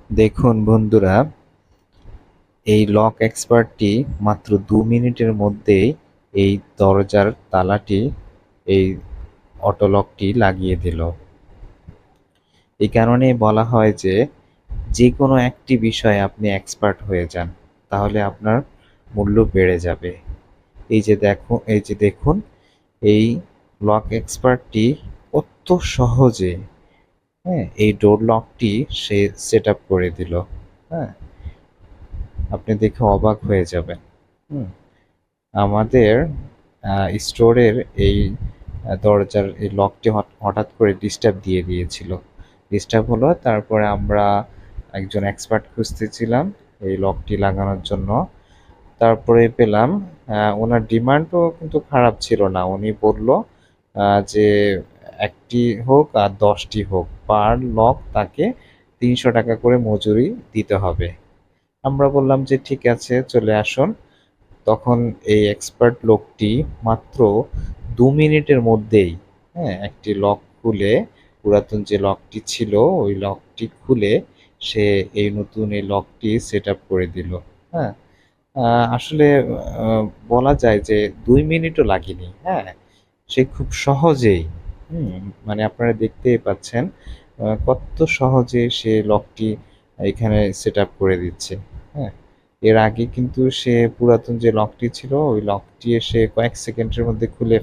দেখুন বন্ধুরা, এই লক এক্সপার্টটি মাত্র 2 মিনিটের মধ্যেই এই দরজার তালাটি, এই অটো লকটি লাগিয়ে দিল। এই কারণেই বলা হয় যে যে কোনো একটি বিষয়ে আপনি এক্সপার্ট হয়ে যান, তাহলে আপনার মূল্য বেড়ে যাবে। এই যে দেখুন, এই লক এক্সপার্টটি কত সহজে, হ্যাঁ, এই ডোর লকটি সে সেট আপ করে দিল। হ্যাঁ, আপনি দেখে অবাক হয়ে যাবেন। হুম, আমাদের স্টোরের এই দরজার এই লকটি হঠাৎ করে ডিস্টার্ব দিয়ে দিয়েছিল। ডিস্টার্ব হলো, তারপরে আমরা একজন এক্সপার্ট খুঁজতেছিলাম এই লকটি লাগানোর জন্য। তারপরে পেলাম, ওনার ডিমান্ডও কিন্তু খারাপ ছিল না। উনি বলল যে একটি হোক আর 10টি হোক, পার লক তাকে 300 টাকা করে মজুরি দিতে হবে। আমরা বললাম যে ঠিক আছে, চলে আসুন। তখন এই এক্সপার্ট লোকটি মাত্র 2 মিনিটের মধ্যেই, হ্যাঁ, একটি লক খুলে, পুরাতন যে লকটি ছিল ওই লকটি খুলে সে এই নতুন এই লকটি সেট আপ করে দিল। হ্যাঁ, আসলে বলা যায় যে 2 মিনিটও লাগেনি। হ্যাঁ, সে খুব সহজেই, মানে আপনারা দেখতেই পাচ্ছেন কত সহজে সে লকটি এখানে সেট আপ করে দিচ্ছে। হ্যাঁ, এর আগে কিন্তু সে পুরাতন যে লকটি ছিল ওই লকটি এসে কয়েক সেকেন্ডের মধ্যে খুলে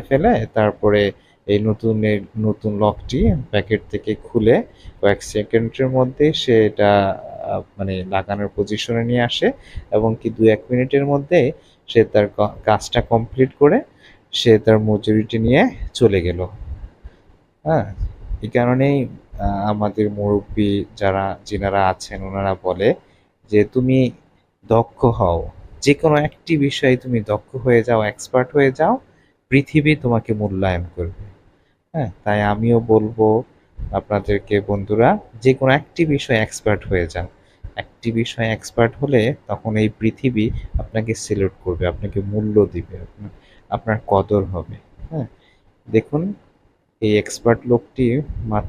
ফেলে তারপরে এই নতুন লকটি প্যাকেট থেকে খুলে কয়েক সেকেন্ডের মধ্যে সে এটা মানে লাগানোর পজিশনে নিয়ে আসে, এবং কি 2-1 মিনিটের মধ্যে সে তার কাজটা কমপ্লিট করে সে তার মজুরিটি নিয়ে চলে গেল। হ্যাঁ, এই কারণেই আমাদের মুরব্বি যিনারা আছেন ওনারা বলে যে তুমি দক্ষ হও, যে কোনো একটি বিষয়ে তুমি দক্ষ হয়ে যাও, এক্সপার্ট হয়ে যাও, পৃথিবী তোমাকে মূল্যায়ন করবে। হ্যাঁ, তাই আমিও বলবো আপনাদেরকে বন্ধুরা, যে কোনো একটি বিষয়ে এক্সপার্ট হয়ে যান। একটি বিষয়ে এক্সপার্ট হলে তখন এই পৃথিবী আপনাকে সেলুট করবে, আপনাকে মূল্য দিবে, আপনার কদর হবে। হ্যাঁ, দেখুন, এই এক্সপার্ট লোকটি মাত্র